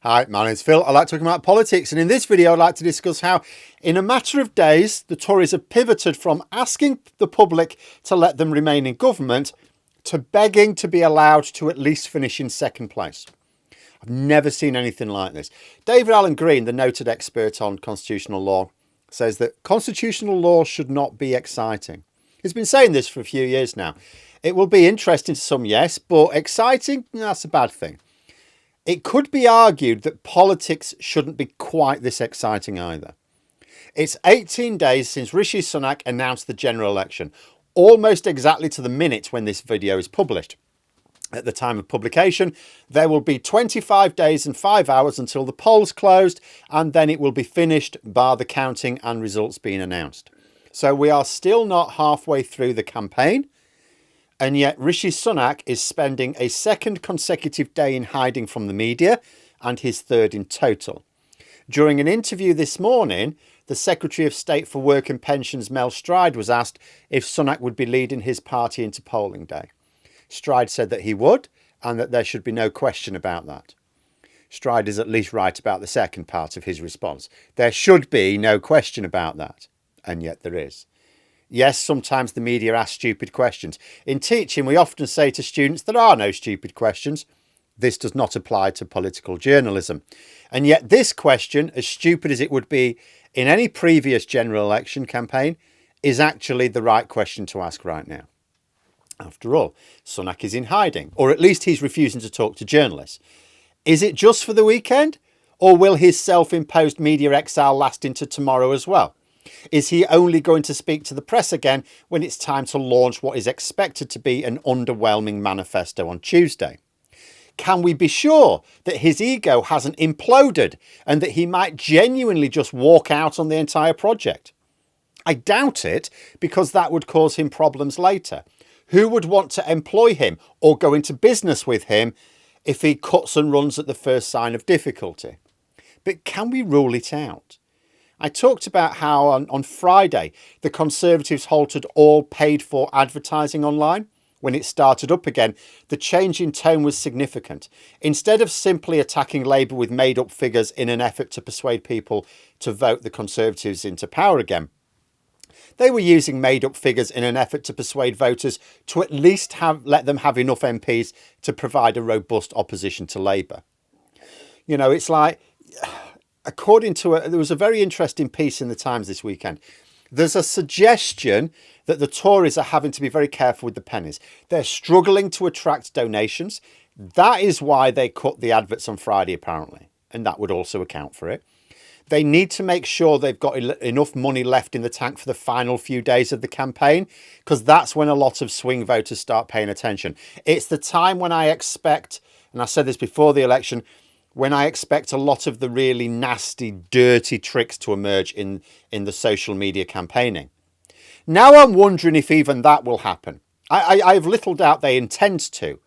Hi, my name's Phil. I like talking about politics, and in this video I'd like to discuss how in a matter of days the Tories have pivoted from asking the public to let them remain in government to begging to be allowed to at least finish in second place. I've never seen anything like this. David Alan Green, the noted expert on constitutional law, says that constitutional law should not be exciting. He's been saying this for a few years now. It will be interesting to some, yes, but exciting, that's a bad thing. It could be argued that politics shouldn't be quite this exciting either. It's 18 days since Rishi Sunak announced the general election, almost exactly to the minute when this video is published. At the time of publication, there will be 25 days and 5 hours until the polls closed, and then it will be finished, bar the counting and results being announced. So we are still not halfway through the campaign. And yet Rishi Sunak is spending a second consecutive day in hiding from the media and his third in total. During an interview this morning, the Secretary of State for Work and Pensions, Mel Stride, was asked if Sunak would be leading his party into polling day. Stride said that he would and that there should be no question about that. Stride is at least right about the second part of his response. There should be no question about that. And yet there is. Yes, sometimes the media ask stupid questions. In teaching, we often say to students there are no stupid questions. This does not apply to political journalism. And yet this question, as stupid as it would be in any previous general election campaign, is actually the right question to ask right now. After all, Sunak is in hiding, or at least he's refusing to talk to journalists. Is it just for the weekend, or will his self-imposed media exile last into tomorrow as well? Is he only going to speak to the press again when it's time to launch what is expected to be an underwhelming manifesto on Tuesday? Can we be sure that his ego hasn't imploded and that he might genuinely just walk out on the entire project? I doubt it, because that would cause him problems later. Who would want to employ him or go into business with him if he cuts and runs at the first sign of difficulty? But can we rule it out? I talked about how on Friday, the Conservatives halted all paid-for advertising online. When it started up again, the change in tone was significant. Instead of simply attacking Labour with made-up figures in an effort to persuade people to vote the Conservatives into power again, they were using made-up figures in an effort to persuade voters to at least let them have enough MPs to provide a robust opposition to Labour. You know, it's like, according to there was a very interesting piece in the Times this weekend. There's a suggestion that the Tories are having to be very careful with the pennies. They're struggling to attract donations. That is why they cut the adverts on Friday, apparently. And that would also account for it. They need to make sure they've got enough money left in the tank for the final few days of the campaign, because that's when a lot of swing voters start paying attention. It's the time when I expect, and I said this before the election, when I expect a lot of the really nasty, dirty tricks to emerge in the social media campaigning. Now I'm wondering if even that will happen. I have little doubt they intend to.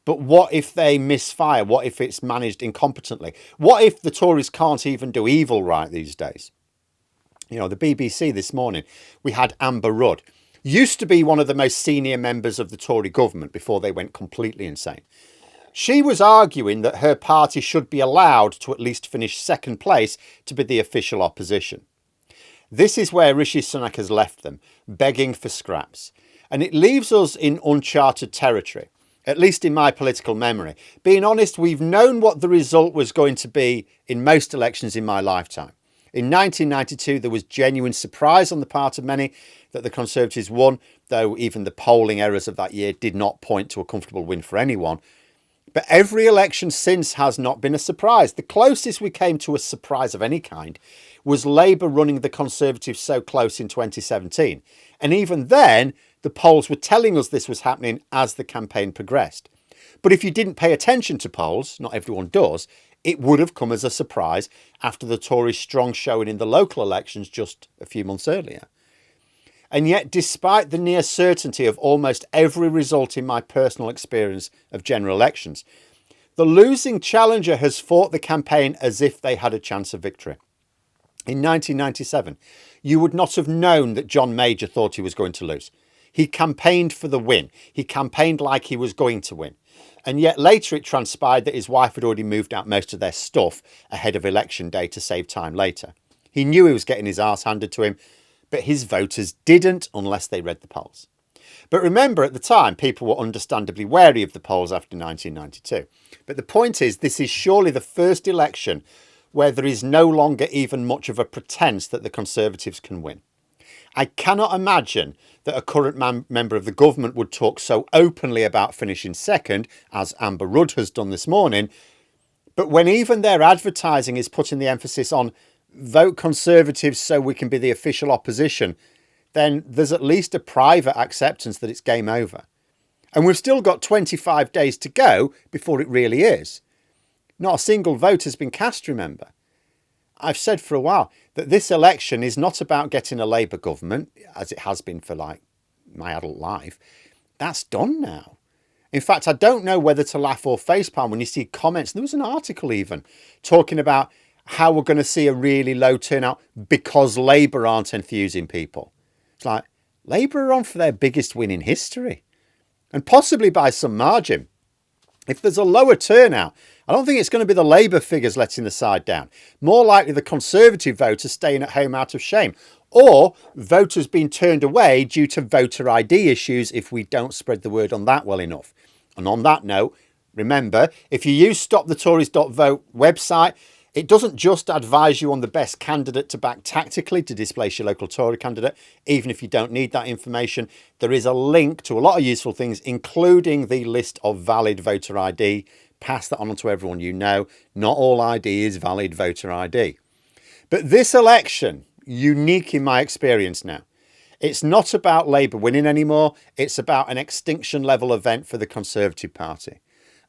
But what if they misfire? What if it's managed incompetently? What if the Tories can't even do evil right these days? You know, the BBC this morning, we had Amber Rudd. Used to be one of the most senior members of the Tory government before they went completely insane. She was arguing that her party should be allowed to at least finish second place to be the official opposition. This is where Rishi Sunak has left them, begging for scraps. And it leaves us in uncharted territory, at least in my political memory. Being honest, we've known what the result was going to be in most elections in my lifetime. In 1992, there was genuine surprise on the part of many that the Conservatives won, though even the polling errors of that year did not point to a comfortable win for anyone. But every election since has not been a surprise. The closest we came to a surprise of any kind was Labour running the Conservatives so close in 2017. And even then, the polls were telling us this was happening as the campaign progressed. But if you didn't pay attention to polls, not everyone does, it would have come as a surprise after the Tories' strong showing in the local elections just a few months earlier. And yet, despite the near certainty of almost every result in my personal experience of general elections, the losing challenger has fought the campaign as if they had a chance of victory. In 1997, you would not have known that John Major thought he was going to lose. He campaigned for the win. He campaigned like he was going to win. And yet later it transpired that his wife had already moved out most of their stuff ahead of election day to save time later. He knew he was getting his arse handed to him, but his voters didn't unless they read the polls. But remember, at the time, people were understandably wary of the polls after 1992. But the point is, this is surely the first election where there is no longer even much of a pretence that the Conservatives can win. I cannot imagine that a current member of the government would talk so openly about finishing second, as Amber Rudd has done this morning, but when even their advertising is putting the emphasis on vote Conservatives so we can be the official opposition, then there's at least a private acceptance that it's game over. And we've still got 25 days to go before it really is. Not a single vote has been cast, remember. I've said for a while that this election is not about getting a Labour government, as it has been for like my adult life. That's done now. In fact, I don't know whether to laugh or facepalm when you see comments. There was an article even talking about how we're going to see a really low turnout because Labour aren't enthusing people. It's like, Labour are on for their biggest win in history, and possibly by some margin. If there's a lower turnout, I don't think it's going to be the Labour figures letting the side down. More likely the Conservative voters staying at home out of shame, or voters being turned away due to voter ID issues if we don't spread the word on that well enough. And on that note, remember, if you use stopthetories.vote website, it doesn't just advise you on the best candidate to back tactically to displace your local Tory candidate. Even if you don't need that information, there is a link to a lot of useful things, including the list of valid voter ID. Pass that on to everyone you know. Not all ID is valid voter ID. But this election, unique in my experience now, it's not about Labour winning anymore. It's about an extinction level event for the Conservative Party.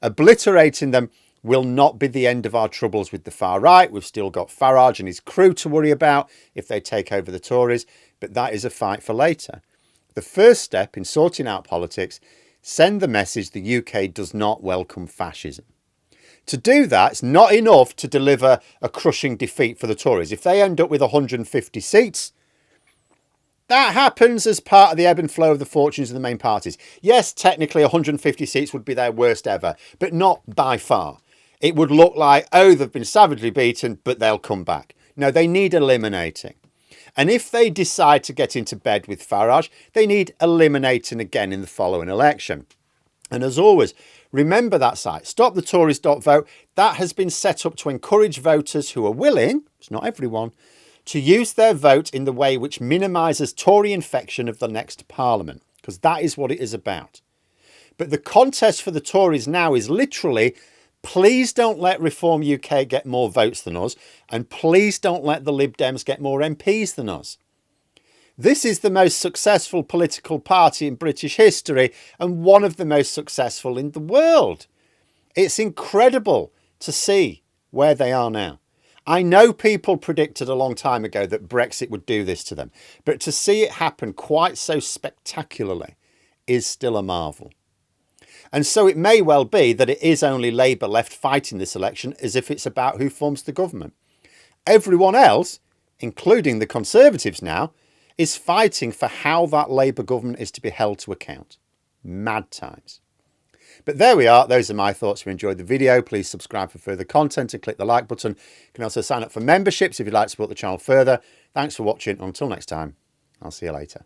Obliterating them will not be the end of our troubles with the far right. We've still got Farage and his crew to worry about if they take over the Tories, but that is a fight for later. The first step in sorting out politics, send the message the UK does not welcome fascism. To do that, it's not enough to deliver a crushing defeat for the Tories. If they end up with 150 seats, that happens as part of the ebb and flow of the fortunes of the main parties. Yes, technically 150 seats would be their worst ever, but not by far. It would look like, oh, they've been savagely beaten, but they'll come back. No, they need eliminating. And if they decide to get into bed with Farage, they need eliminating again in the following election. And as always, remember that site, stopthetories.vote. That has been set up to encourage voters who are willing, it's not everyone, to use their vote in the way which minimises Tory infection of the next Parliament, because that is what it is about. But the contest for the Tories now is literally, please don't let Reform UK get more votes than us, and please don't let the Lib Dems get more MPs than us. This is the most successful political party in British history and one of the most successful in the world. It's incredible to see where they are now. I know people predicted a long time ago that Brexit would do this to them, but to see it happen quite so spectacularly is still a marvel. And so it may well be that it is only Labour left fighting this election as if it's about who forms the government. Everyone else, including the Conservatives now, is fighting for how that Labour government is to be held to account. Mad times. But there we are. Those are my thoughts. If you enjoyed the video, please subscribe for further content and click the like button. You can also sign up for memberships if you'd like to support the channel further. Thanks for watching. Until next time, I'll see you later.